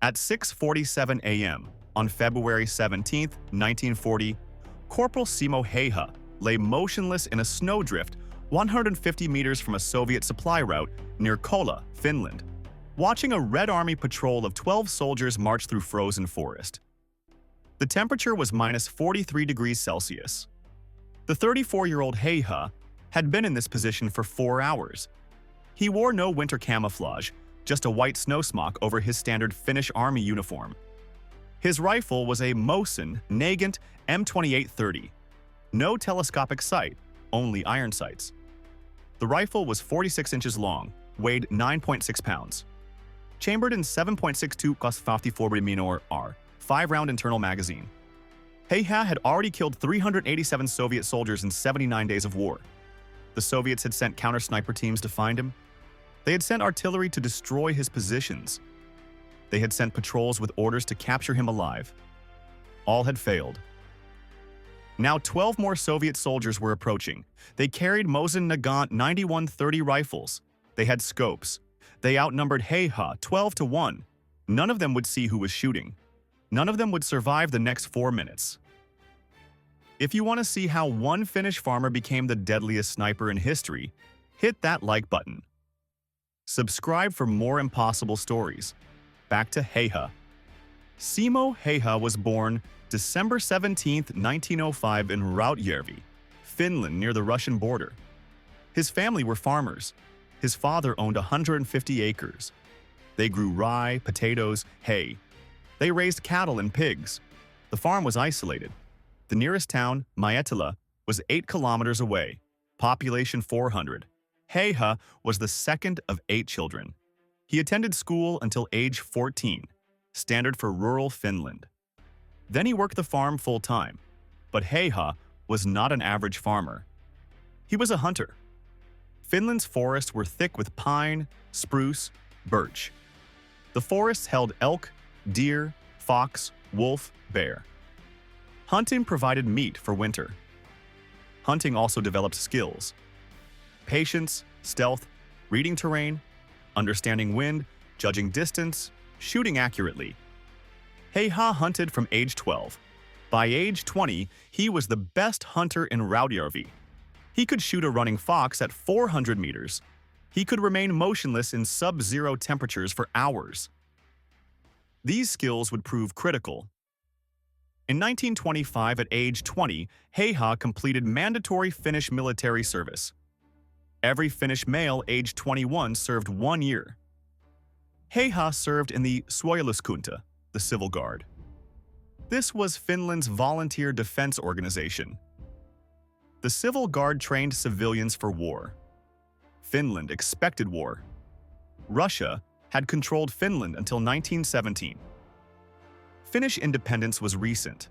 At 6:47 a.m. on February 17, 1940, Corporal Simo Häyhä lay motionless in a snowdrift 150 meters from a Soviet supply route near Kola, Finland, watching a Red Army patrol of 12 soldiers march through frozen forest. The temperature was minus 43 degrees Celsius. The 34-year-old Häyhä had been in this position for 4 hours. He wore no winter camouflage, just a white snow smock over his standard Finnish army uniform. His rifle was a Mosin Nagant M2830. No telescopic sight, only iron sights. The rifle was 46 inches long, weighed 9.6 pounds. Chambered in 7.62 × minor R, 5-round internal magazine. Häyhä had already killed 387 Soviet soldiers in 79 days of war. The Soviets had sent counter-sniper teams to find him. They had sent artillery to destroy his positions. They had sent patrols with orders to capture him alive. All had failed. Now 12 more Soviet soldiers were approaching. They carried Mosin Nagant 9130 rifles. They had scopes. They outnumbered Häyhä 12-1. None of them would see who was shooting. None of them would survive the next 4 minutes. If you want to see how one Finnish farmer became the deadliest sniper in history, hit that like button. Subscribe for more impossible stories. Back to Häyhä. Simo Häyhä was born December 17, 1905 in Rautjärvi, Finland near the Russian border. His family were farmers. His father owned 150 acres. They grew rye, potatoes, hay. They raised cattle and pigs. The farm was isolated. The nearest town, Miettälä, was 8 kilometers away, population 400. Häyhä was the second of 8 children. He attended school until age 14, standard for rural Finland. Then he worked the farm full-time. But Häyhä was not an average farmer. He was a hunter. Finland's forests were thick with pine, spruce, birch. The forests held elk, deer, fox, wolf, bear. Hunting provided meat for winter. Hunting also developed skills. Patience, stealth, reading terrain, understanding wind, judging distance, shooting accurately. Häyhä hunted from age 12. By age 20, he was the best hunter in Rautjärvi. He could shoot a running fox at 400 meters. He could remain motionless in sub-zero temperatures for hours. These skills would prove critical. In 1925, at age 20, Häyhä completed mandatory Finnish military service. Every Finnish male aged 21 served 1 year. Häyhä served in the Suojeluskunta, the Civil Guard. This was Finland's volunteer defense organization. The Civil Guard trained civilians for war. Finland expected war. Russia had controlled Finland until 1917. Finnish independence was recent.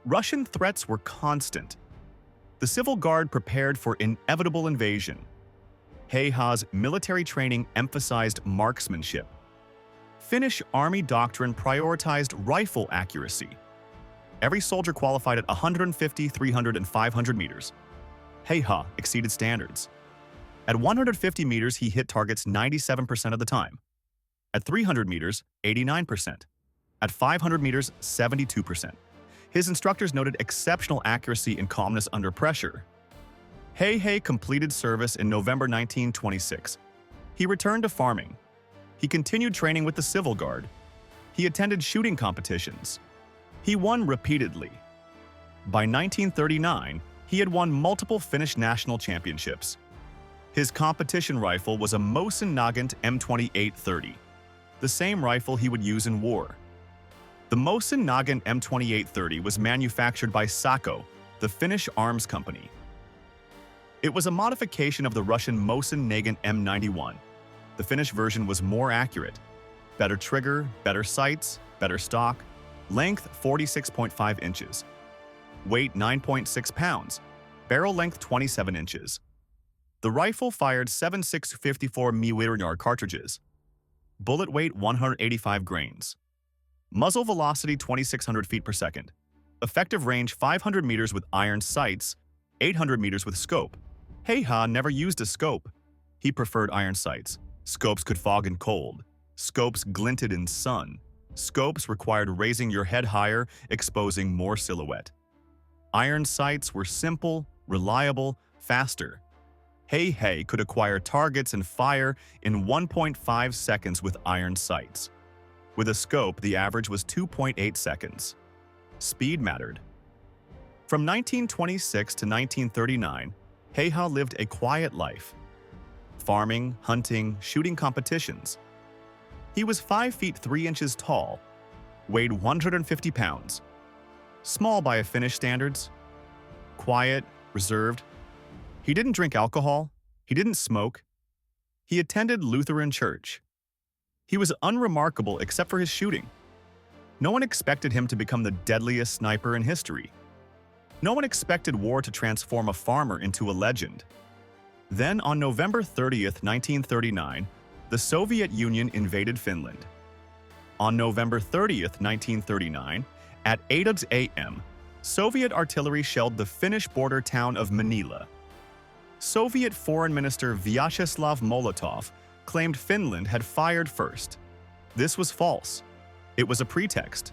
Russian threats were constant. The Civil Guard prepared for inevitable invasion. Häyhä's military training emphasized marksmanship. Finnish army doctrine prioritized rifle accuracy. Every soldier qualified at 150, 300, and 500 meters. Häyhä exceeded standards. At 150 meters, he hit targets 97% of the time. At 300 meters, 89%. At 500 meters, 72%. His instructors noted exceptional accuracy and calmness under pressure. Häyhä completed service in November 1926. He returned to farming. He continued training with the Civil Guard. He attended shooting competitions. He won repeatedly. By 1939, he had won multiple Finnish national championships. His competition rifle was a Mosin Nagant M2830, the same rifle he would use in war. The Mosin Nagant M2830 was manufactured by Sako, the Finnish arms company. It was a modification of the Russian Mosin Nagant M91. The Finnish version was more accurate. Better trigger, better sights, better stock. Length 46.5 inches. Weight 9.6 pounds. Barrel length 27 inches. The rifle fired 7.654 mm cartridges. Bullet weight 185 grains. Muzzle velocity 2,600 feet per second. Effective range 500 meters with iron sights, 800 meters with scope. Häyhä never used a scope. He preferred iron sights. Scopes could fog in cold. Scopes glinted in sun. Scopes required raising your head higher, exposing more silhouette. Iron sights were simple, reliable, faster. Häyhä could acquire targets and fire in 1.5 seconds with iron sights. With a scope, the average was 2.8 seconds. Speed mattered. From 1926 to 1939, Häyhä lived a quiet life. Farming, hunting, shooting competitions. He was 5 feet 3 inches tall, weighed 150 pounds. Small by Finnish standards. Quiet, reserved. He didn't drink alcohol. He didn't smoke. He attended Lutheran church. He was unremarkable except for his shooting. No one expected him to become the deadliest sniper in history. No one expected war to transform a farmer into a legend. Then, on November 30th, 1939, the Soviet Union invaded Finland. On November 30th, 1939, at 8 a.m., Soviet artillery shelled the Finnish border town of Manila. Soviet Foreign Minister Vyacheslav Molotov claimed Finland had fired first. This was false. It was a pretext.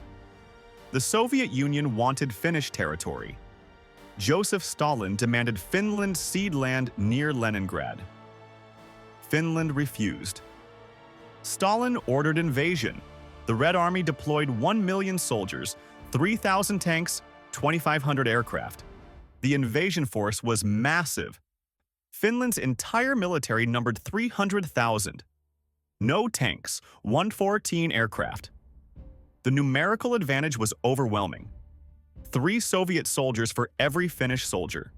The Soviet Union wanted Finnish territory. Joseph Stalin demanded Finland cede land near Leningrad. Finland refused. Stalin ordered invasion. The Red Army deployed 1 million soldiers, 3,000 tanks, 2,500 aircraft. The invasion force was massive. Finland's entire military numbered 300,000. No tanks, 114 aircraft. The numerical advantage was overwhelming. 3 Soviet soldiers for every Finnish soldier.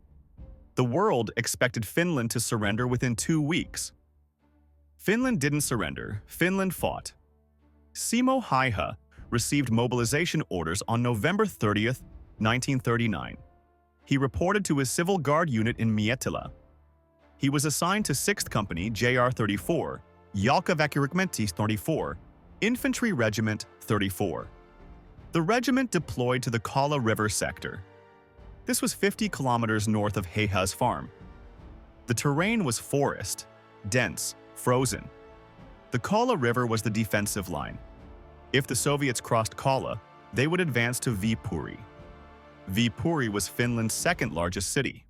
The world expected Finland to surrender within 2 weeks. Finland didn't surrender. Finland fought. Simo Häyhä received mobilization orders on November 30th, 1939. He reported to his Civil Guard unit in Miettälä. He was assigned to 6th Company JR-34, Jalkaväkirykmentti 34, Infantry Regiment 34. The regiment deployed to the Kala River sector. This was 50 kilometers north of Häyhä's farm. The terrain was forest, dense, frozen. The Kala River was the defensive line. If the Soviets crossed Kala, they would advance to Viipuri. Viipuri was Finland's second largest city.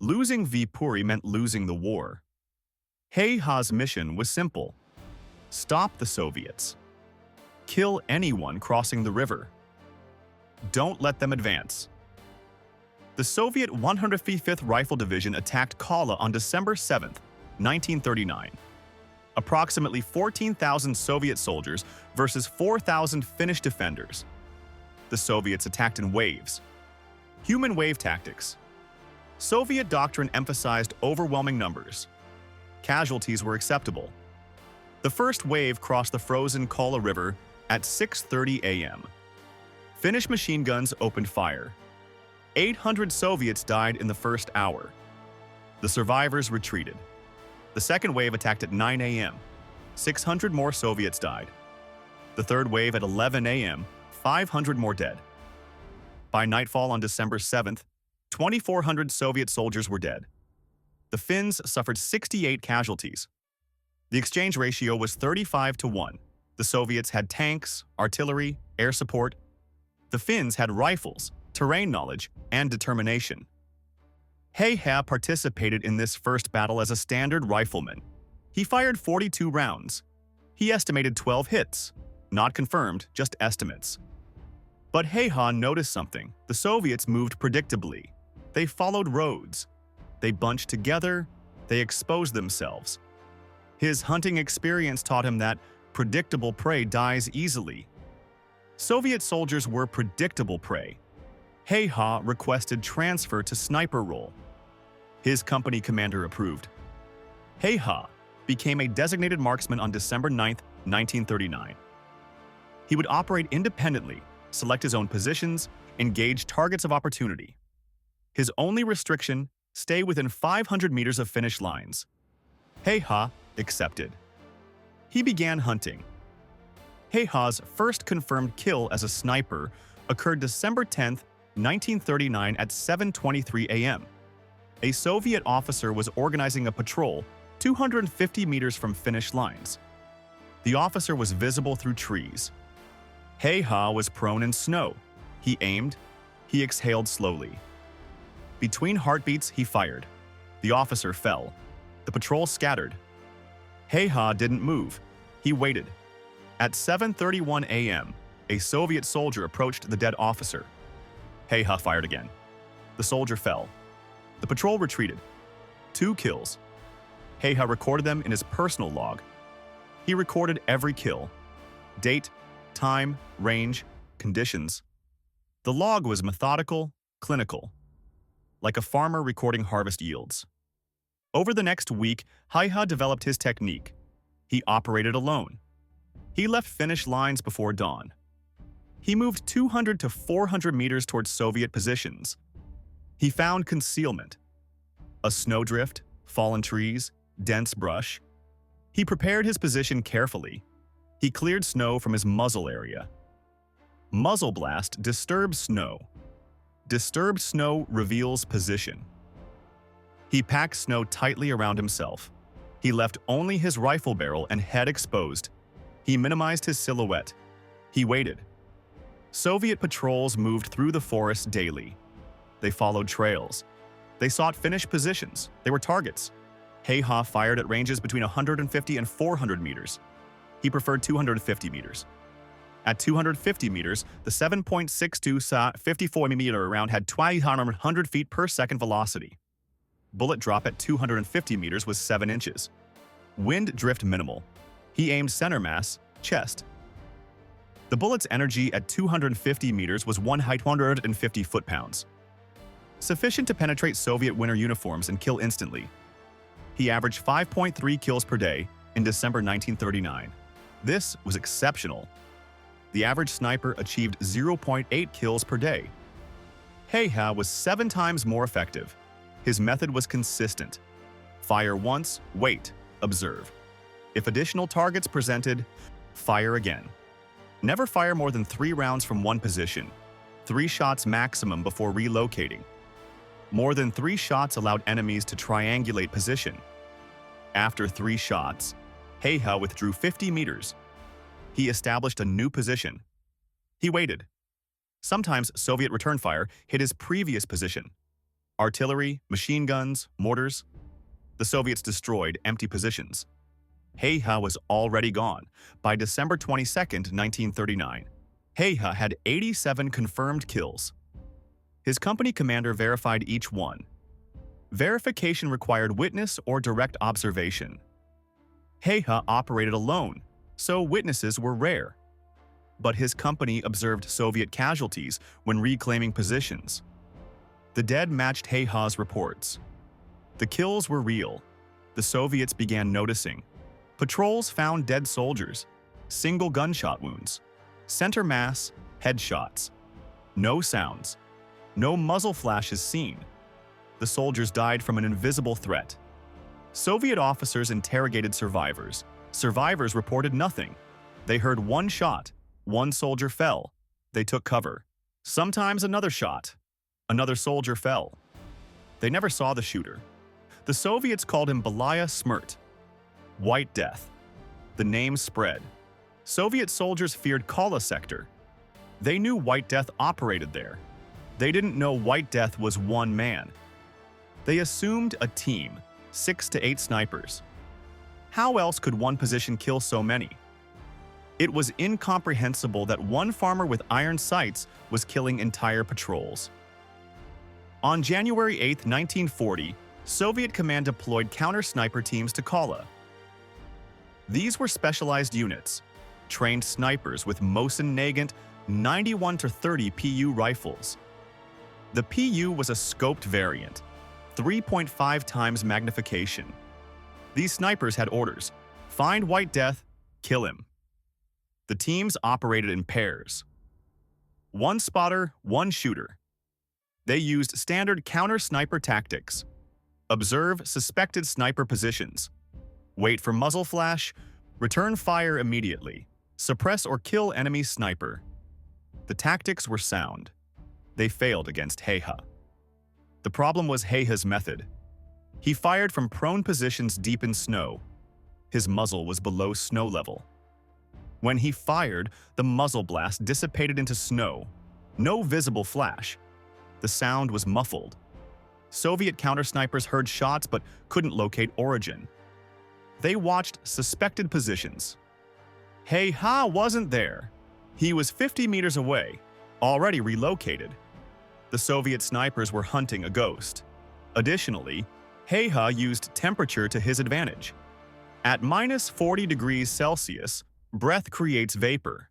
Losing Viipuri meant losing the war. Häyhä's mission was simple: stop the Soviets. Kill anyone crossing the river. Don't let them advance. The Soviet 155th Rifle Division attacked Kala on December 7, 1939. Approximately 14,000 Soviet soldiers versus 4,000 Finnish defenders. The Soviets attacked in waves. Human wave tactics. Soviet doctrine emphasized overwhelming numbers. Casualties were acceptable. The first wave crossed the frozen Kala River at 6:30 a.m. Finnish machine guns opened fire. 800 Soviets died in the first hour. The survivors retreated. The second wave attacked at 9 a.m. 600 more Soviets died. The third wave at 11 a.m., 500 more dead. By nightfall on December 7th, 2,400 Soviet soldiers were dead. The Finns suffered 68 casualties. The exchange ratio was 35-1. The Soviets had tanks, artillery, air support. The Finns had rifles, terrain knowledge, and determination. Häyhä participated in this first battle as a standard rifleman. He fired 42 rounds. He estimated 12 hits. Not confirmed, just estimates. But Häyhä noticed something. The Soviets moved predictably. They followed roads. They bunched together. They exposed themselves. His hunting experience taught him that predictable prey dies easily. Soviet soldiers were predictable prey. Häyhä requested transfer to sniper role. His company commander approved. Häyhä became a designated marksman on December 9, 1939. He would operate independently, select his own positions, engage targets of opportunity. His only restriction, stay within 500 meters of Finnish lines. Häyhä accepted. He began hunting. Häyhä's first confirmed kill as a sniper occurred December 10, 1939 at 7:23 a.m. A Soviet officer was organizing a patrol 250 meters from Finnish lines. The officer was visible through trees. Häyhä was prone in snow. He aimed. He exhaled slowly. Between heartbeats, he fired. The officer fell. The patrol scattered. Häyhä didn't move. He waited. At 7:31 a.m., a Soviet soldier approached the dead officer. Häyhä fired again. The soldier fell. The patrol retreated. 2 kills. Häyhä recorded them in his personal log. He recorded every kill. Date, time, range, conditions. The log was methodical, clinical, like a farmer recording harvest yields. Over the next week, Häyhä developed his technique. He operated alone. He left Finnish lines before dawn. He moved 200 to 400 meters towards Soviet positions. He found concealment. A snowdrift, fallen trees, dense brush. He prepared his position carefully. He cleared snow from his muzzle area. Muzzle blast disturbs snow. Disturbed snow reveals position. He packed snow tightly around himself. He left only his rifle barrel and head exposed. He minimized his silhouette. He waited. Soviet patrols moved through the forest daily. They followed trails. They sought Finnish positions. They were targets. Häyhä fired at ranges between 150 and 400 meters. He preferred 250 meters. At 250 meters, the 7.62 54mm round had 200 feet per second velocity. Bullet drop at 250 meters was 7 inches. Wind drift minimal. He aimed center mass, chest. The bullet's energy at 250 meters was 150 foot-pounds, sufficient to penetrate Soviet winter uniforms and kill instantly. He averaged 5.3 kills per day in December 1939. This was exceptional. The average sniper achieved 0.8 kills per day. Häyhä was 7 times more effective. His method was consistent. Fire once, wait, observe. If additional targets presented, fire again. Never fire more than 3 rounds from one position. 3 shots maximum before relocating. More than 3 shots allowed enemies to triangulate position. After 3 shots, Häyhä withdrew 50 meters. He established a new position. He waited. Sometimes Soviet return fire hit his previous position. Artillery, machine guns, mortars. The Soviets destroyed empty positions. Häyhä was already gone. By December 22, 1939, Häyhä had 87 confirmed kills. His company commander verified each one. Verification required witness or direct observation. Häyhä operated alone, so witnesses were rare. But his company observed Soviet casualties when reclaiming positions. The dead matched Häyhä's reports. The kills were real. The Soviets began noticing. Patrols found dead soldiers, single gunshot wounds, center mass, headshots. No sounds. No muzzle flashes seen. The soldiers died from an invisible threat. Soviet officers interrogated survivors. Survivors reported nothing. They heard 1 shot. 1 soldier fell. They took cover. Sometimes another shot. Another soldier fell. They never saw the shooter. The Soviets called him Belaya Smert, White Death. The name spread. Soviet soldiers feared Kala sector. They knew White Death operated there. They didn't know White Death was one man. They assumed a team, 6 to 8 snipers. How else could one position kill so many? It was incomprehensible that one farmer with iron sights was killing entire patrols. On January 8, 1940, Soviet command deployed counter-sniper teams to Kala. These were specialized units, trained snipers with Mosin Nagant 91-30 PU rifles. The PU was a scoped variant, 3.5 times magnification. These snipers had orders: find White Death, kill him. The teams operated in pairs. 1 spotter, 1 shooter. They used standard counter-sniper tactics. Observe suspected sniper positions. Wait for muzzle flash. Return fire immediately. Suppress or kill enemy sniper. The tactics were sound. They failed against Häyhä. The problem was Häyhä's method. He fired from prone positions deep in snow. His muzzle was below snow level. When he fired, the muzzle blast dissipated into snow. No visible flash. The sound was muffled. Soviet counter-snipers heard shots but couldn't locate origin. They watched suspected positions. Häyhä wasn't there. He was 50 meters away, already relocated. The Soviet snipers were hunting a ghost. Additionally, Häyhä used temperature to his advantage. At -40 degrees Celsius, breath creates vapor.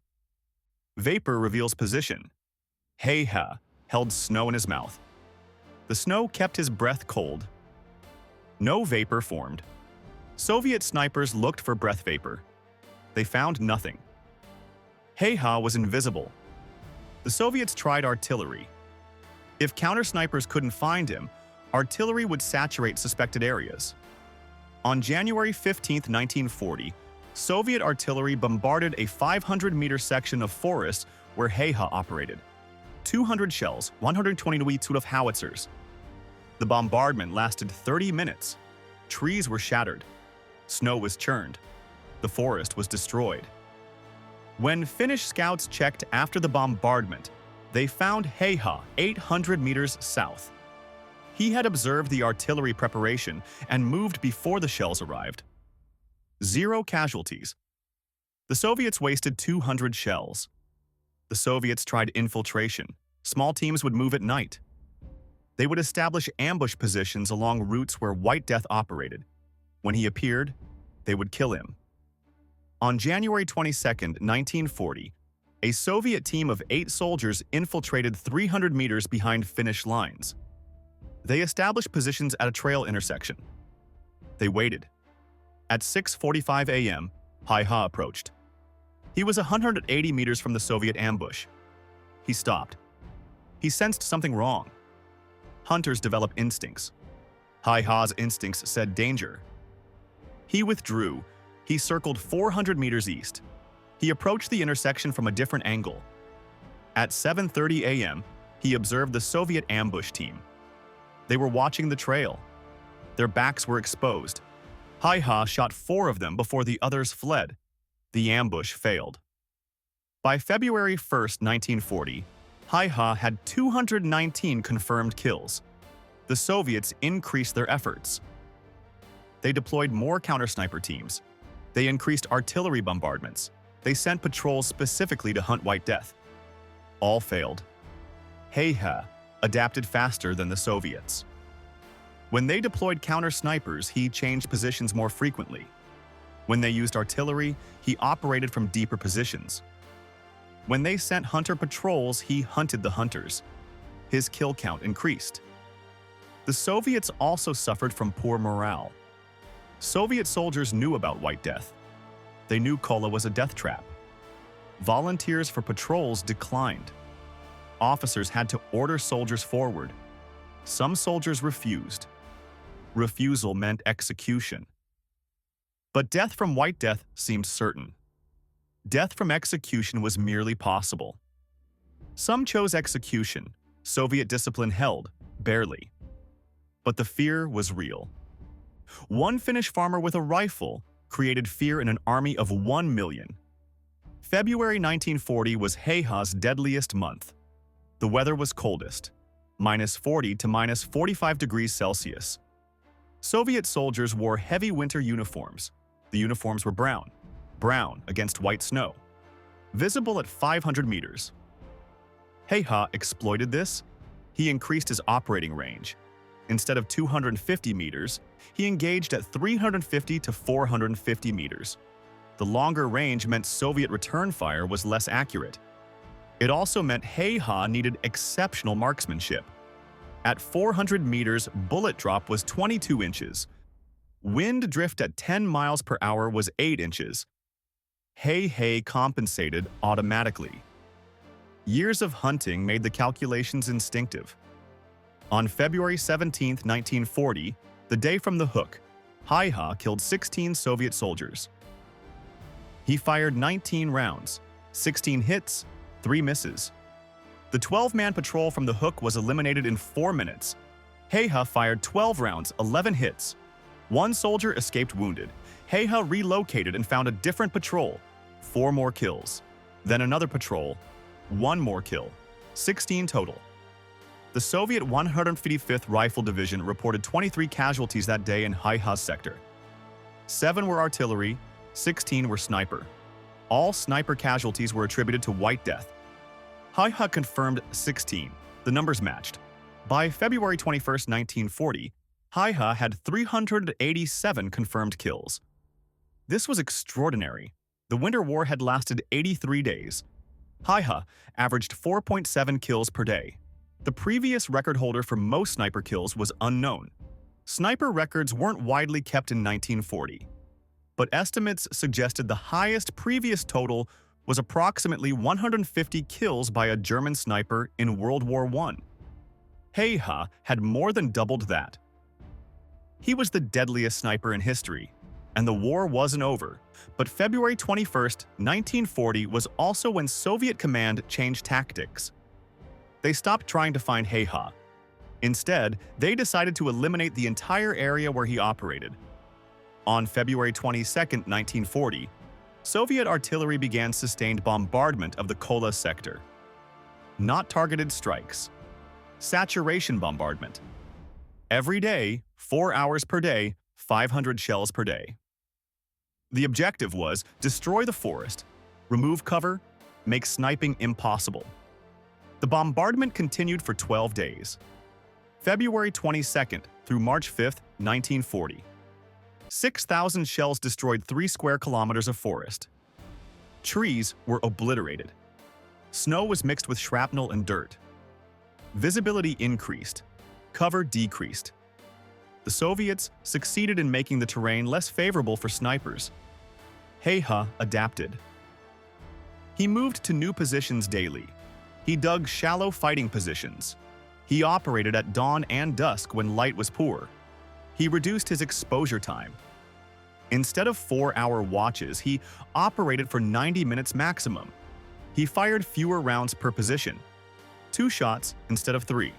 Vapor reveals position. Häyhä held snow in his mouth. The snow kept his breath cold. No vapor formed. Soviet snipers looked for breath vapor. They found nothing. Häyhä was invisible. The Soviets tried artillery. If counter-snipers couldn't find him, artillery would saturate suspected areas. On January 15, 1940, Soviet artillery bombarded a 500-meter section of forest where Häyhä operated. 200 shells, 122 of howitzers. The bombardment lasted 30 minutes. Trees were shattered. Snow was churned. The forest was destroyed. When Finnish scouts checked after the bombardment, they found Häyhä 800 meters south. He had observed the artillery preparation and moved before the shells arrived. 0 casualties. The Soviets wasted 200 shells. The Soviets tried infiltration. Small teams would move at night. They would establish ambush positions along routes where White Death operated. When he appeared, they would kill him. On January 22, 1940, a Soviet team of 8 soldiers infiltrated 300 meters behind Finnish lines. They established positions at a trail intersection. They waited. At 6:45 a.m., Häyhä approached. He was 180 meters from the Soviet ambush. He stopped. He sensed something wrong. Hunters develop instincts. Häyhä's instincts said danger. He withdrew. He circled 400 meters east. He approached the intersection from a different angle. At 7:30 a.m., he observed the Soviet ambush team. They were watching the trail. Their backs were exposed. Häyhä shot 4 of them before the others fled. The ambush failed. By February 1, 1940, Häyhä had 219 confirmed kills. The Soviets increased their efforts. They deployed more counter-sniper teams. They increased artillery bombardments. They sent patrols specifically to hunt White Death. All failed. Häyhä adapted faster than the Soviets. When they deployed counter-snipers, he changed positions more frequently. When they used artillery, he operated from deeper positions. When they sent hunter patrols, he hunted the hunters. His kill count increased. The Soviets also suffered from poor morale. Soviet soldiers knew about White Death. They knew Kola was a death trap. Volunteers for patrols declined. Officers had to order soldiers forward. Some soldiers refused. Refusal meant execution. But death from White Death seemed certain. Death from execution was merely possible. Some chose execution. Soviet discipline held, barely. But the fear was real. One Finnish farmer with a rifle created fear in an army of 1 million. February 1940 was Häyhä's deadliest month. The weather was coldest, -40 to -45 degrees Celsius. Soviet soldiers wore heavy winter uniforms. The uniforms were brown against white snow, visible at 500 meters. Häyhä exploited this. He increased his operating range. Instead of 250 meters, he engaged at 350 to 450 meters. The longer range meant Soviet return fire was less accurate. It also meant Häyhä needed exceptional marksmanship. At 400 meters, bullet drop was 22 inches. Wind drift at 10 miles per hour was 8 inches. Häyhä compensated automatically. Years of hunting made the calculations instinctive. On February 17, 1940, the day from the hook, Häyhä killed 16 Soviet soldiers. He fired 19 rounds, 16 hits, 3 misses. The 12-man patrol from the hook was eliminated in 4 minutes. Häyhä fired 12 rounds, 11 hits. 1 soldier escaped wounded. Häyhä relocated and found a different patrol. 4 more kills. Then another patrol, 1 more kill, 16 total. The Soviet 155th Rifle Division reported 23 casualties that day in Häyhä sector. 7 were artillery, 16 were sniper. All sniper casualties were attributed to White Death. Häyhä confirmed 16. The numbers matched. By February 21, 1940, Häyhä had 387 confirmed kills. This was extraordinary. The Winter War had lasted 83 days. Häyhä averaged 4.7 kills per day. The previous record holder for most sniper kills was unknown. Sniper records weren't widely kept in 1940, but estimates suggested the highest previous total was approximately 150 kills by a German sniper in World War I. Häyhä had more than doubled that. He was the deadliest sniper in history, and the war wasn't over. But February 21, 1940 was also when Soviet command changed tactics. They stopped trying to find Häyhä. Instead, they decided to eliminate the entire area where he operated. On February 22, 1940, Soviet artillery began sustained bombardment of the Kola sector. Not targeted strikes. Saturation bombardment. Every day, 4 hours per day, 500 shells per day. The objective was destroy the forest, remove cover, make sniping impossible. The bombardment continued for 12 days. February 22nd through March 5th, 1940. 6,000 shells destroyed 3 square kilometers of forest. Trees were obliterated. Snow was mixed with shrapnel and dirt. Visibility increased. Cover decreased. The Soviets succeeded in making the terrain less favorable for snipers. Häyhä adapted. He moved to new positions daily. He dug shallow fighting positions. He operated at dawn and dusk when light was poor. He reduced his exposure time. Instead of 4-hour watches, he operated for 90 minutes maximum. He fired fewer rounds per position, 2 shots instead of 3.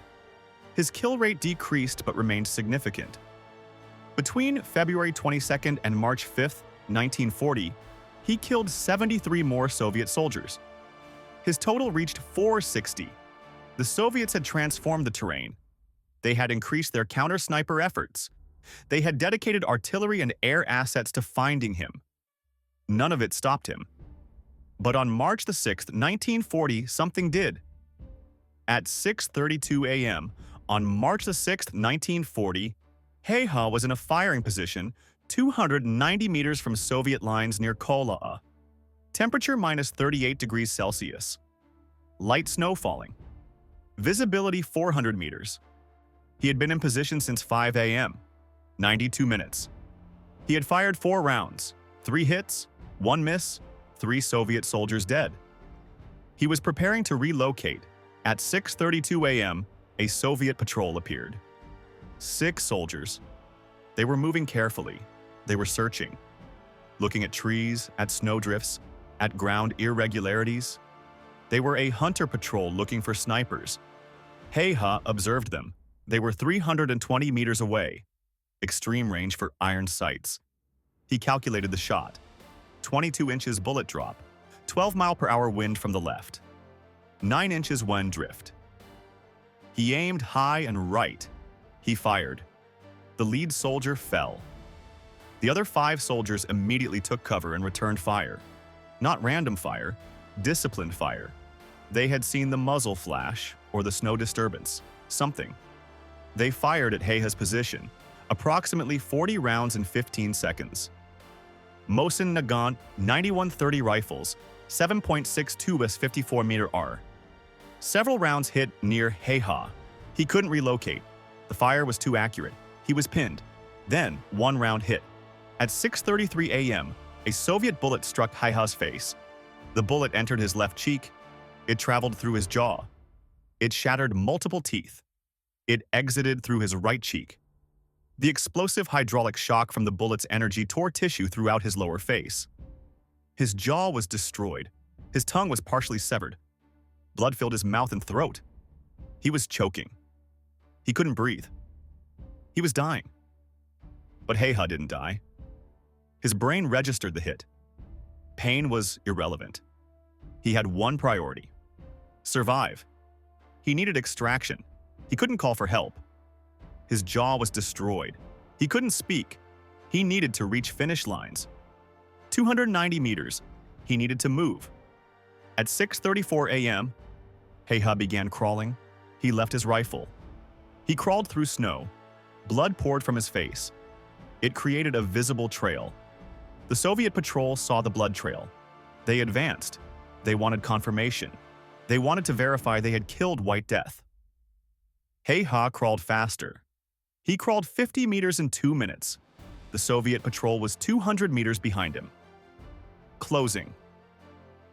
His kill rate decreased but remained significant. Between February 22nd and March 5th, 1940, he killed 73 more Soviet soldiers. His total reached 460. The Soviets had transformed the terrain. They had increased their counter-sniper efforts. They had dedicated artillery and air assets to finding him. None of it stopped him. But on March 6, 1940, something did. At 6:32 a.m., on March 6, 1940, Häyhä was in a firing position 290 meters from Soviet lines near Kola. Temperature minus 38 degrees Celsius. Light snow falling. Visibility 400 meters. He had been in position since 5 a.m., 92 minutes. He had fired 4 rounds, 3 hits, 1 miss, 3 Soviet soldiers dead. He was preparing to relocate. At 6:32 a.m., a Soviet patrol appeared. 6 soldiers. They were moving carefully. They were searching, looking at trees, at snowdrifts, at ground irregularities. They were a hunter patrol looking for snipers. Häyhä observed them. They were 320 meters away. Extreme range for iron sights. He calculated the shot. 22 inches bullet drop, 12-mile-per-hour wind from the left, 9 inches wind drift. He aimed high and right. He fired. The lead soldier fell. The other 5 soldiers immediately took cover and returned fire. Not random fire, disciplined fire. They had seen the muzzle flash or the snow disturbance, something. They fired at Häyhä's position, approximately 40 rounds in 15 seconds. Mosin Nagant 9130 rifles, 7.62 s 54-meter R. Several rounds hit near Häyhä. He couldn't relocate. The fire was too accurate. He was pinned. Then, 1 round hit. At 6:33 a.m., a Soviet bullet struck Häyhä's face. The bullet entered his left cheek. It traveled through his jaw. It shattered multiple teeth. It exited through his right cheek. The explosive hydraulic shock from the bullet's energy tore tissue throughout his lower face. His jaw was destroyed. His tongue was partially severed. Blood filled his mouth and throat. He was choking. He couldn't breathe. He was dying. But Häyhä didn't die. His brain registered the hit. Pain was irrelevant. He had one priority: survive. He needed extraction. He couldn't call for help. His jaw was destroyed. He couldn't speak. He needed to reach finish lines. 290 meters. He needed to move. At 6:34 a.m., Häyhä began crawling. He left his rifle. He crawled through snow. Blood poured from his face. It created a visible trail. The Soviet patrol saw the blood trail. They advanced. They wanted confirmation. They wanted to verify they had killed White Death. Häyhä crawled faster. He crawled 50 meters in 2 minutes. The Soviet patrol was 200 meters behind him. Closing.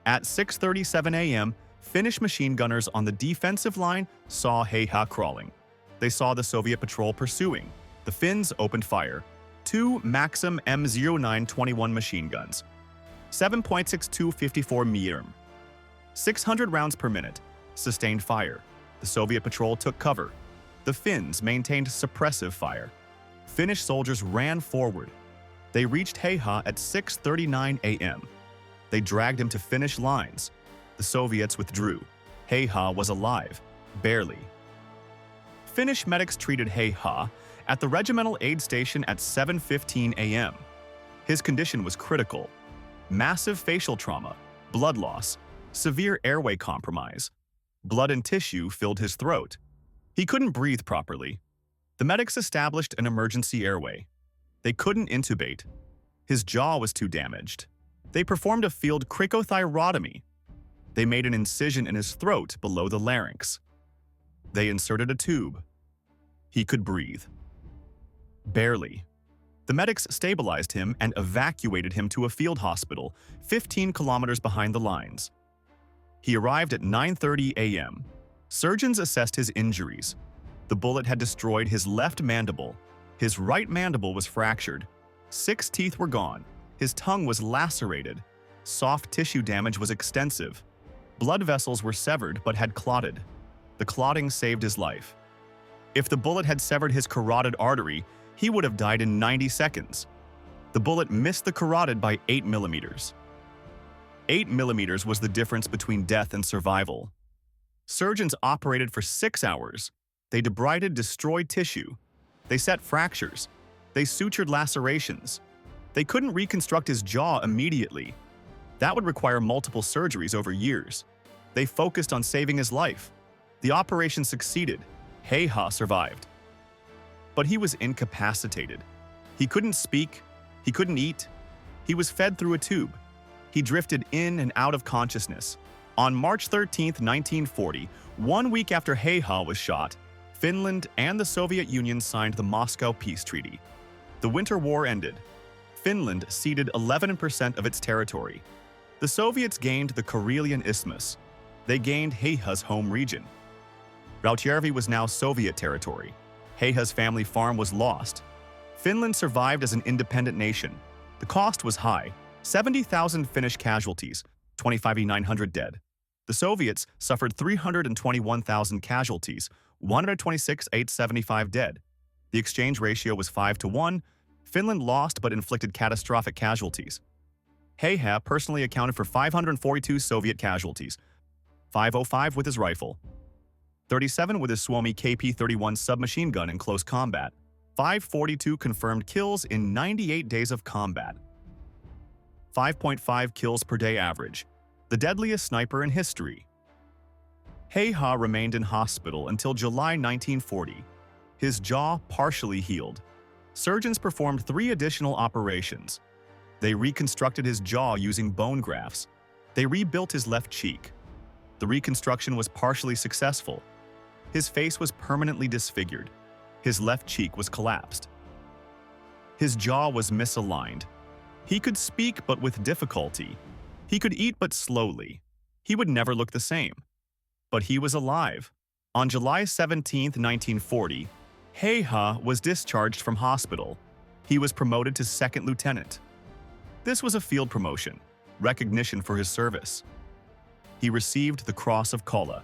At 6:37 a.m., Finnish machine gunners on the defensive line saw Häyhä crawling. They saw the Soviet patrol pursuing. The Finns opened fire. 2 Maxim M0921 machine guns. 7.62 54 mm. 600 rounds per minute. Sustained fire. The Soviet patrol took cover. The Finns maintained suppressive fire. Finnish soldiers ran forward. They reached Häyhä at 6:39 a.m. They dragged him to Finnish lines. The Soviets withdrew. Häyhä was alive, barely. Finnish medics treated Häyhä at the regimental aid station at 7:15 a.m. His condition was critical. Massive facial trauma, blood loss, severe airway compromise. Blood and tissue filled his throat. He couldn't breathe properly. The medics established an emergency airway. They couldn't intubate. His jaw was too damaged. They performed a field cricothyrotomy. They made an incision in his throat below the larynx. They inserted a tube. He could breathe. Barely. The medics stabilized him and evacuated him to a field hospital 15 kilometers behind the lines. He arrived at 9:30 a.m. Surgeons assessed his injuries. The bullet had destroyed his left mandible. His right mandible was fractured. 6 teeth were gone. His tongue was lacerated. Soft tissue damage was extensive. Blood vessels were severed but had clotted. The clotting saved his life. If the bullet had severed his carotid artery, he would have died in 90 seconds. The bullet missed the carotid by 8 millimeters. 8 millimeters was the difference between death and survival. Surgeons operated for 6 hours. They debrided destroyed tissue. They set fractures. They sutured lacerations. They couldn't reconstruct his jaw immediately. That would require multiple surgeries over years. They focused on saving his life. The operation succeeded. Häyhä survived. But he was incapacitated. He couldn't speak. He couldn't eat. He was fed through a tube. He drifted in and out of consciousness. On March 13, 1940, 1 week after Häyhä was shot, Finland and the Soviet Union signed the Moscow Peace Treaty. The Winter War ended. Finland ceded 11% of its territory. The Soviets gained the Karelian Isthmus. They gained Häyhä's home region. Rautjärvi was now Soviet territory. Häyhä's family farm was lost. Finland survived as an independent nation. The cost was high: 70,000 Finnish casualties, 25,900 dead. The Soviets suffered 321,000 casualties, 126,875 dead. The exchange ratio was 5-1. Finland lost but inflicted catastrophic casualties. Häyhä personally accounted for 542 Soviet casualties, 505 with his rifle, 37 with his Suomi KP-31 submachine gun in close combat, 542 confirmed kills in 98 days of combat, 5.5 kills per day average, the deadliest sniper in history. Häyhä remained in hospital until July 1940. His jaw partially healed. Surgeons performed 3 additional operations. They reconstructed his jaw using bone grafts. They rebuilt his left cheek. The reconstruction was partially successful. His face was permanently disfigured. His left cheek was collapsed. His jaw was misaligned. He could speak but with difficulty. He could eat but slowly. He would never look the same. But he was alive. On July 17, 1940, Häyhä was discharged from hospital. He was promoted to second lieutenant. This was a field promotion, recognition for his service. He received the Cross of Kolla.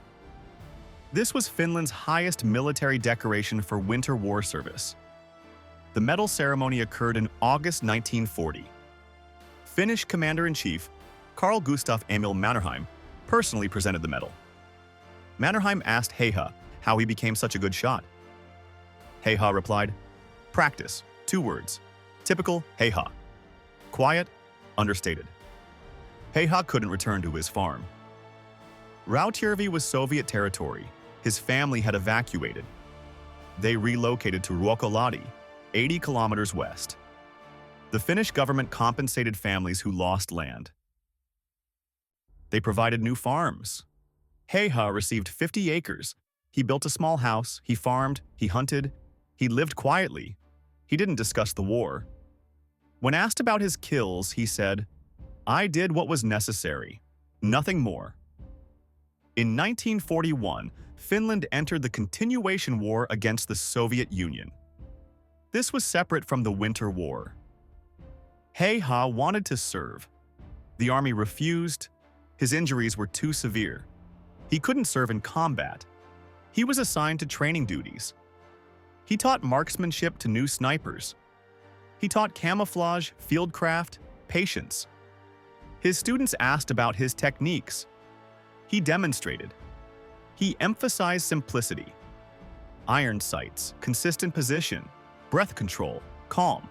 This was Finland's highest military decoration for Winter War service. The medal ceremony occurred in August 1940. Finnish Commander-in-Chief Carl Gustav Emil Mannerheim, personally presented the medal. Mannerheim asked Häyhä how he became such a good shot. Häyhä replied, "Practice, 2 words. Typical Häyhä. Quiet, understated." Häyhä couldn't return to his farm. Rautjärvi was Soviet territory. His family had evacuated. They relocated to Ruokolahti, 80 kilometers west. The Finnish government compensated families who lost land. They provided new farms. Häyhä received 50 acres. He built a small house, he farmed, he hunted, he lived quietly. He didn't discuss the war. When asked about his kills, he said, "I did what was necessary, nothing more." In 1941, Finland entered the continuation war against the Soviet Union. This was separate from the Winter War. Häyhä wanted to serve. The army refused. His injuries were too severe. He couldn't serve in combat. He was assigned to training duties. He taught marksmanship to new snipers. He taught camouflage, fieldcraft, patience. His students asked about his techniques. He demonstrated. He emphasized simplicity. Iron sights, consistent position, breath control, calm.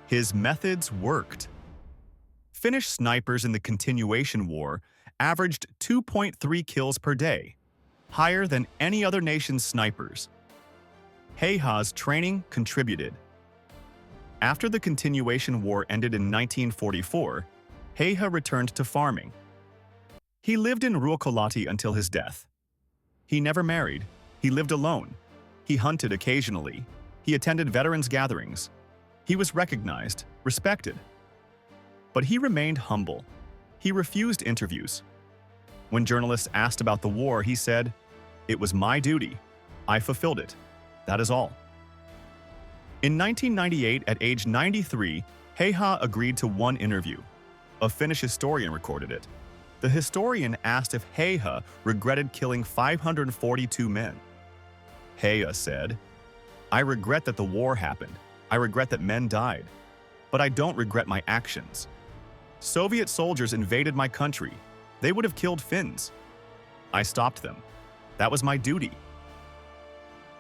His methods worked. Finnish snipers in the continuation war averaged 2.3 kills per day, higher than any other nation's snipers. Häyhä's training contributed. After the continuation war ended in 1944, Häyhä returned to farming. He lived in Ruokolahti until his death. He never married. He lived alone. He hunted occasionally. He attended veterans' gatherings. He was recognized, respected. But he remained humble. He refused interviews. When journalists asked about the war, he said, "It was my duty. I fulfilled it. That is all." In 1998, at age 93, Häyhä agreed to one interview. A Finnish historian recorded it. The historian asked if Häyhä regretted killing 542 men. Häyhä said, "I regret that the war happened. I regret that men died. But I don't regret my actions. Soviet soldiers invaded my country. They would have killed Finns. I stopped them. That was my duty."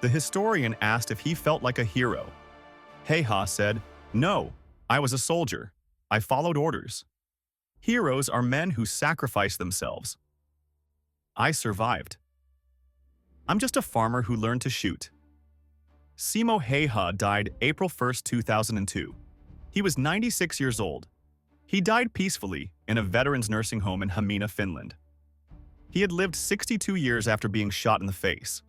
The historian asked if he felt like a hero. Häyhä said, "No, I was a soldier. I followed orders. Heroes are men who sacrifice themselves. I survived. I'm just a farmer who learned to shoot." Simo Häyhä died April 1, 2002. He was 96 years old. He died peacefully in a veterans nursing home in Hamina, Finland. He had lived 62 years after being shot in the face.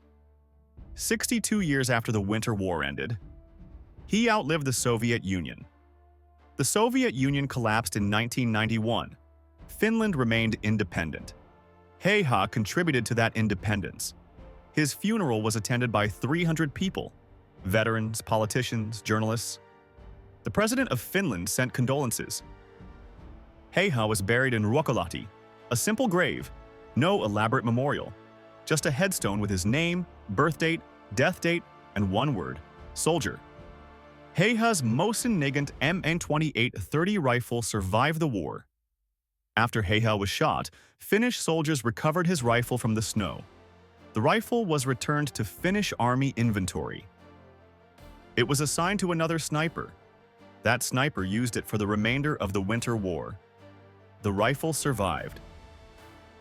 62 years after the Winter War ended. He outlived the Soviet Union. The Soviet Union collapsed in 1991. Finland remained independent. Häyhä contributed to that independence. His funeral was attended by 300 people, veterans, politicians, journalists. The president of Finland sent condolences. Häyhä was buried in Ruokolahti, a simple grave, no elaborate memorial, just a headstone with his name, birth date, death date, and one word, soldier. Häyhä's Mosin Nagant MN28-30 rifle survived the war. After Häyhä was shot, Finnish soldiers recovered his rifle from the snow. The rifle was returned to Finnish Army inventory. It was assigned to another sniper. That sniper used it for the remainder of the Winter War. The rifle survived.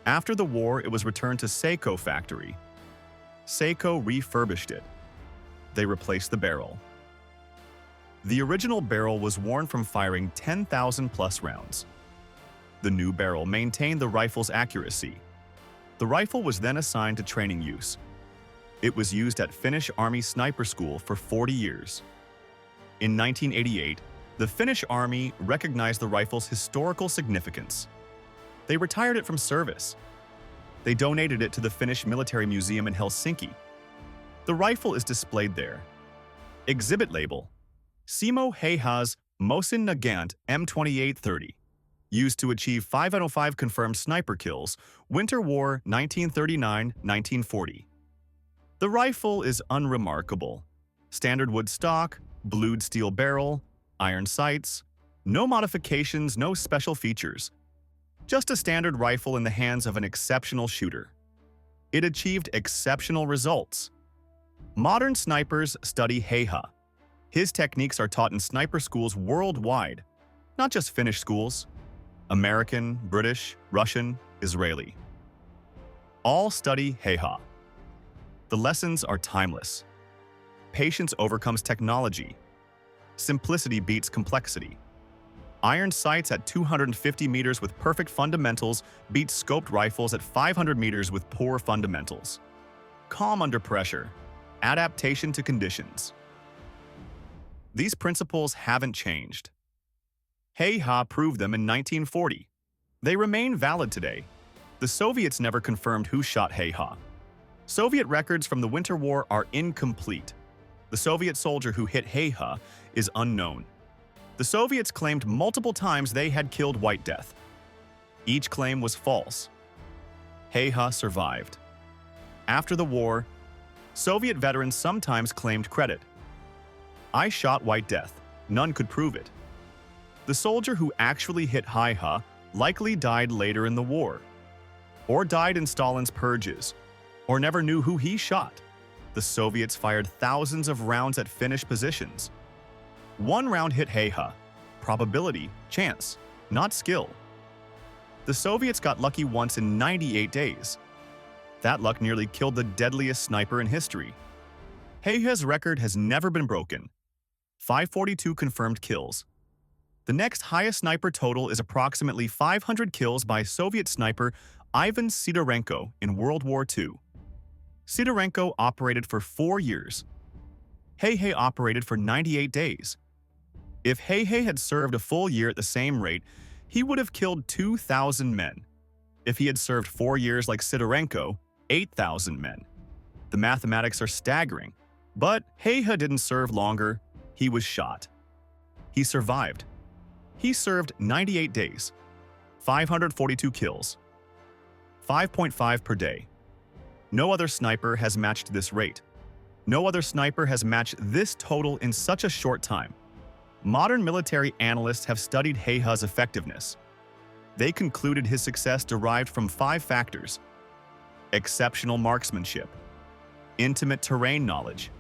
After the war, it was returned to Seiko factory. Seiko refurbished it. They replaced the barrel. The original barrel was worn from firing 10,000 plus rounds. The new barrel maintained the rifle's accuracy. The rifle was then assigned to training use. It was used at Finnish Army Sniper School for 40 years. In 1988, the Finnish Army recognized the rifle's historical significance. They retired it from service. They donated it to the Finnish Military Museum in Helsinki. The rifle is displayed there. Exhibit label: Simo Häyhä's Mosin Nagant M28-30. Used to achieve 5 out of 5 confirmed sniper kills, Winter War 1939-1940. The rifle is unremarkable. Standard wood stock, blued steel barrel, iron sights, no modifications, no special features. Just a standard rifle in the hands of an exceptional shooter. It achieved exceptional results. Modern snipers study Häyhä. His techniques are taught in sniper schools worldwide, not just Finnish schools. American, British, Russian, Israeli. All study Häyhä. The lessons are timeless. Patience overcomes technology. Simplicity beats complexity. Iron sights at 250 meters with perfect fundamentals beat scoped rifles at 500 meters with poor fundamentals. Calm under pressure. Adaptation to conditions. These principles haven't changed. Häyhä proved them in 1940. They remain valid today. The Soviets never confirmed who shot Häyhä. Soviet records from the Winter War are incomplete. The Soviet soldier who hit Häyhä is unknown. The Soviets claimed multiple times they had killed White Death. Each claim was false. Häyhä survived. After the war, Soviet veterans sometimes claimed credit. I shot White Death. None could prove it. The soldier who actually hit Häyhä likely died later in the war, or died in Stalin's purges, or never knew who he shot. The Soviets fired thousands of rounds at Finnish positions. One round hit Häyhä. Probability, chance, not skill. The Soviets got lucky once in 98 days. That luck nearly killed the deadliest sniper in history. Häyhä's record has never been broken. 542 confirmed kills. The next highest sniper total is approximately 500 kills by Soviet sniper Ivan Sidorenko in World War II. Sidorenko operated for 4 years. Häyhä operated for 98 days. If Häyhä had served a full year at the same rate, he would have killed 2,000 men. If he had served 4 years like Sidorenko, 8,000 men. The mathematics are staggering. But Häyhä didn't serve longer. He was shot. He survived. He served 98 days, 542 kills, 5.5 per day. No other sniper has matched this rate. No other sniper has matched this total in such a short time. Modern military analysts have studied Häyhä's effectiveness. They concluded his success derived from 5 factors: exceptional marksmanship, intimate terrain knowledge,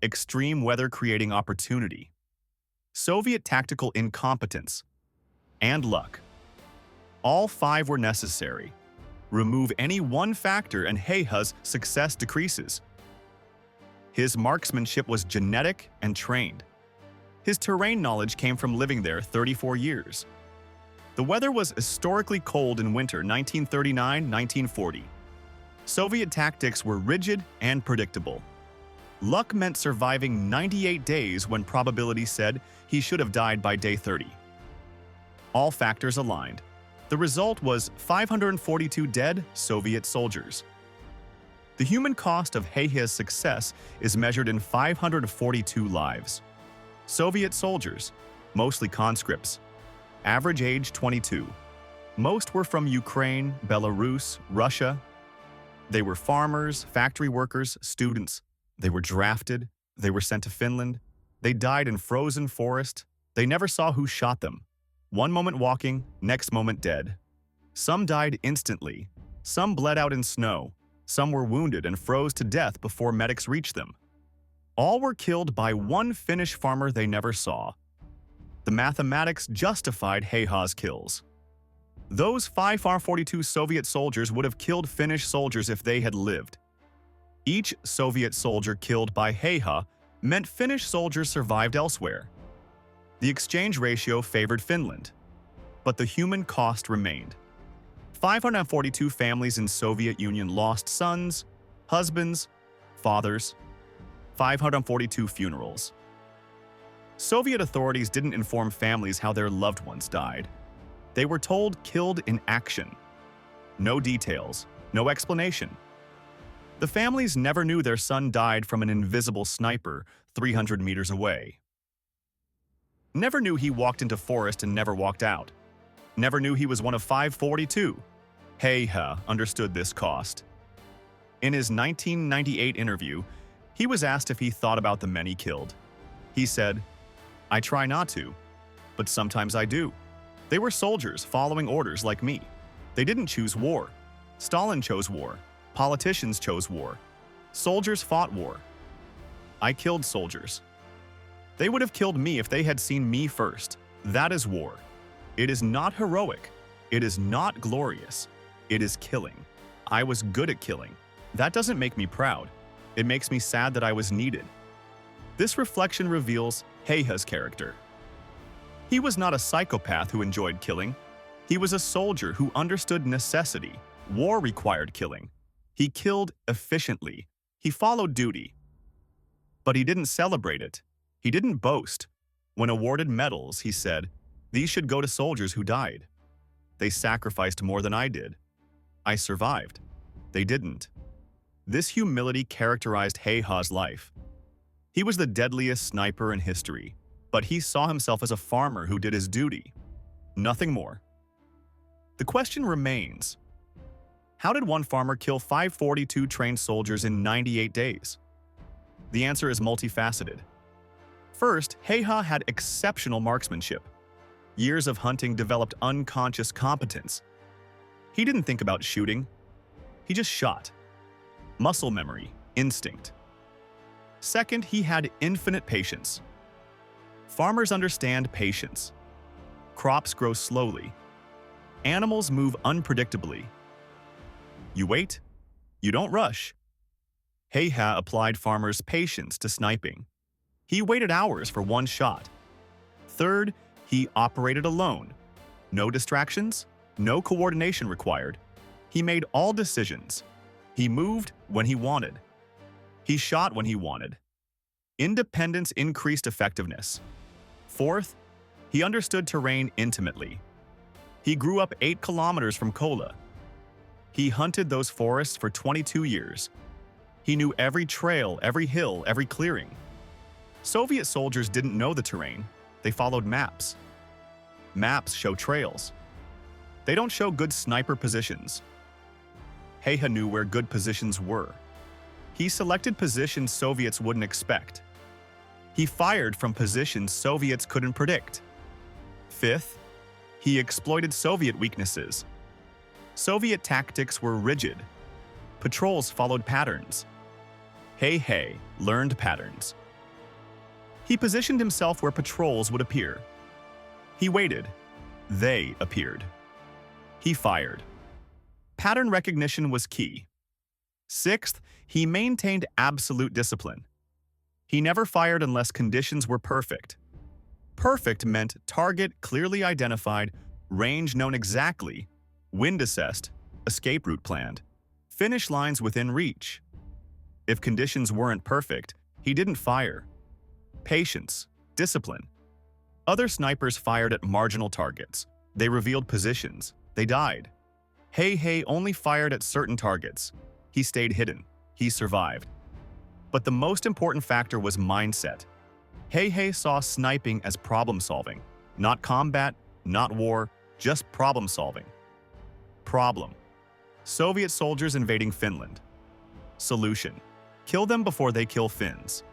extreme weather creating opportunity, Soviet tactical incompetence, and luck. All 5 were necessary. Remove any one factor and Häyhä's success decreases. His marksmanship was genetic and trained. His terrain knowledge came from living there 34 years. The weather was historically cold in winter 1939-1940. Soviet tactics were rigid and predictable. Luck meant surviving 98 days when probability said he should have died by day 30. All factors aligned. The result was 542 dead Soviet soldiers. The human cost of Häyhä's success is measured in 542 lives. Soviet soldiers, mostly conscripts. Average age 22. Most were from Ukraine, Belarus, Russia. They were farmers, factory workers, students. They were drafted. They were sent to Finland. They died in frozen forest. They never saw who shot them. One moment walking, next moment dead. Some died instantly. Some bled out in snow. Some were wounded and froze to death before medics reached them. All were killed by one Finnish farmer they never saw. The mathematics justified Häyhä's kills. Those 542 Soviet soldiers would have killed Finnish soldiers if they had lived. Each Soviet soldier killed by Häyhä meant Finnish soldiers survived elsewhere. The exchange ratio favored Finland, but the human cost remained. 542 families in Soviet Union lost sons, husbands, fathers. 542 funerals. Soviet authorities didn't inform families how their loved ones died. They were told killed in action. No details, no explanation. The families never knew their son died from an invisible sniper 300 meters away. Never knew he walked into forest and never walked out. Never knew he was one of 542. Häyhä understood this cost. In his 1998 interview, he was asked if he thought about the men he killed. He said, "I try not to, but sometimes I do." They were soldiers following orders like me. They didn't choose war. Stalin chose war. Politicians chose war. Soldiers fought war. I killed soldiers. They would have killed me if they had seen me first. That is war. It is not heroic. It is not glorious. It is killing. I was good at killing. That doesn't make me proud. It makes me sad that I was needed. This reflection reveals Häyhä's character. He was not a psychopath who enjoyed killing. He was a soldier who understood necessity. War required killing. He killed efficiently. He followed duty. But he didn't celebrate it. He didn't boast. When awarded medals, he said, "These should go to soldiers who died. They sacrificed more than I did. I survived. They didn't." This humility characterized Häyhä's life. He was the deadliest sniper in history, but he saw himself as a farmer who did his duty. Nothing more. The question remains, how did one farmer kill 542 trained soldiers in 98 days? The answer is multifaceted. First, Häyhä had exceptional marksmanship. Years of hunting developed unconscious competence. He didn't think about shooting. He just shot. Muscle memory, instinct. Second, he had infinite patience. Farmers understand patience. Crops grow slowly. Animals move unpredictably. You wait. You don't rush. Häyhä applied farmers' patience to sniping. He waited hours for one shot. Third, he operated alone. No distractions, no coordination required. He made all decisions. He moved when he wanted. He shot when he wanted. Independence increased effectiveness. Fourth, he understood terrain intimately. He grew up 8 kilometers from Kola. He hunted those forests for 22 years. He knew every trail, every hill, every clearing. Soviet soldiers didn't know the terrain. They followed maps. Maps show trails. They don't show good sniper positions. Häyhä knew where good positions were. He selected positions Soviets wouldn't expect. He fired from positions Soviets couldn't predict. Fifth, he exploited Soviet weaknesses. Soviet tactics were rigid. Patrols followed patterns. Häyhä learned patterns. He positioned himself where patrols would appear. He waited. They appeared. He fired. Pattern recognition was key. Sixth, he maintained absolute discipline. He never fired unless conditions were perfect. Perfect meant target clearly identified, range known exactly, wind assessed, escape route planned, finish lines within reach. If conditions weren't perfect, he didn't fire. Patience, discipline. Other snipers fired at marginal targets. They revealed positions. They died. Häyhä only fired at certain targets. He stayed hidden. He survived. But the most important factor was mindset. Häyhä saw sniping as problem-solving. Not combat, not war, just problem-solving. Problem. Soviet soldiers invading Finland. Solution. Kill them before they kill Finns.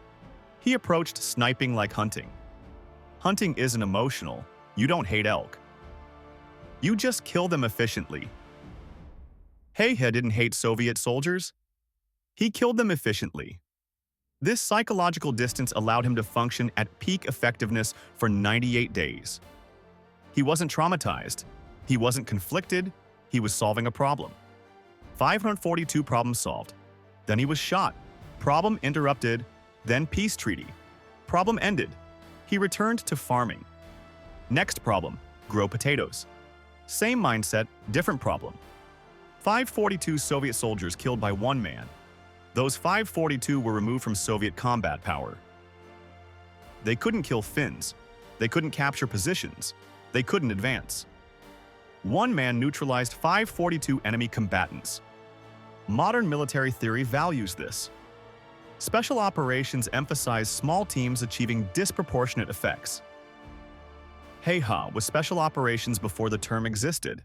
He approached sniping like hunting. Hunting isn't emotional. You don't hate elk. You just kill them efficiently. Häyhä didn't hate Soviet soldiers. He killed them efficiently. This psychological distance allowed him to function at peak effectiveness for 98 days. He wasn't traumatized. He wasn't conflicted. He was solving a problem. 542 problems solved. Then he was shot. Problem interrupted. Then peace treaty. Problem ended. He returned to farming. Next problem, grow potatoes. Same mindset, different problem. 542 Soviet soldiers killed by one man. Those 542 were removed from Soviet combat power. They couldn't kill Finns. They couldn't capture positions. They couldn't advance. One man neutralized 542 enemy combatants. Modern military theory values this. Special operations emphasize small teams achieving disproportionate effects. Häyhä was special operations before the term existed.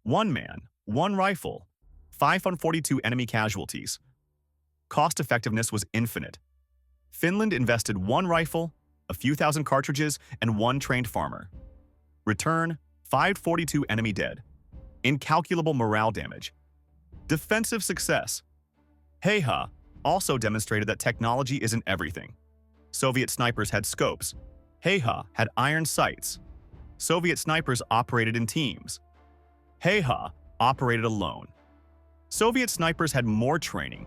One man, one rifle, 542 enemy casualties. Cost effectiveness was infinite. Finland invested one rifle, a few thousand cartridges, and one trained farmer. Return, 542 enemy dead. Incalculable morale damage. Defensive success. Häyhä also demonstrated that technology isn't everything. Soviet snipers had scopes. Häyhä had iron sights. Soviet snipers operated in teams. Häyhä operated alone. Soviet snipers had more training.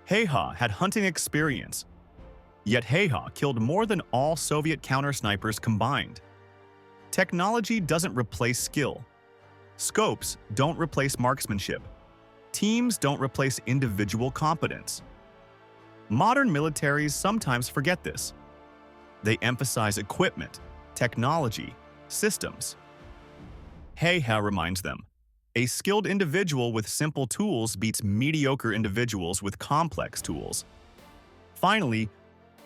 Häyhä had hunting experience. Yet Häyhä killed more than all Soviet counter-snipers combined. Technology doesn't replace skill. Scopes don't replace marksmanship. Teams don't replace individual competence. Modern militaries sometimes forget this. They emphasize equipment, technology, systems. Häyhä reminds them, a skilled individual with simple tools beats mediocre individuals with complex tools. Finally,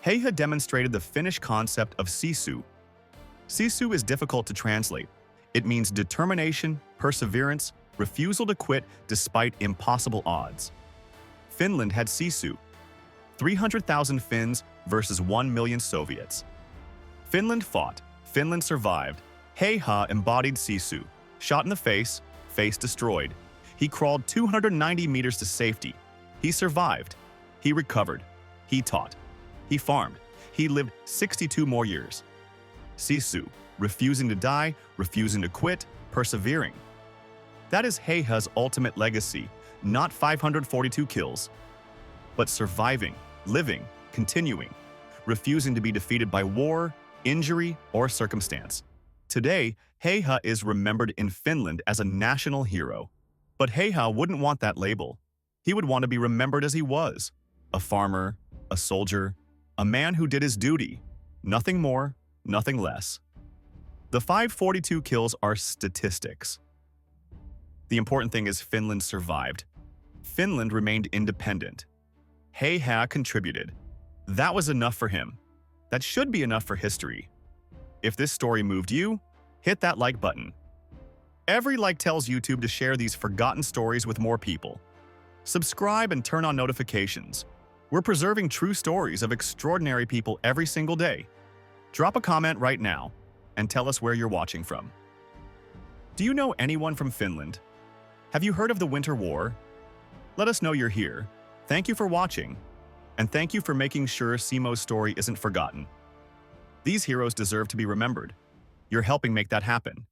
Häyhä demonstrated the Finnish concept of sisu. Sisu is difficult to translate. It means determination, perseverance, refusal to quit despite impossible odds. Finland had sisu. 300,000 Finns versus 1 million Soviets. Finland fought. Finland survived. Häyhä embodied sisu. Shot in the face, face destroyed. He crawled 290 meters to safety. He survived. He recovered. He taught. He farmed. He lived 62 more years. Sisu, refusing to die, refusing to quit, persevering. That is Häyhä's ultimate legacy, not 542 kills, but surviving, living, continuing, refusing to be defeated by war, injury, or circumstance. Today, Häyhä is remembered in Finland as a national hero. But Häyhä wouldn't want that label. He would want to be remembered as he was, a farmer, a soldier, a man who did his duty, nothing more, nothing less. The 542 kills are statistics. The important thing is Finland survived. Finland remained independent. Häyhä contributed. That was enough for him. That should be enough for history. If this story moved you, hit that like button. Every like tells YouTube to share these forgotten stories with more people. Subscribe and turn on notifications. We're preserving true stories of extraordinary people every single day. Drop a comment right now and tell us where you're watching from. Do you know anyone from Finland? Have you heard of the Winter War? Let us know you're here. Thank you for watching, and thank you for making sure Simo's story isn't forgotten. These heroes deserve to be remembered. You're helping make that happen.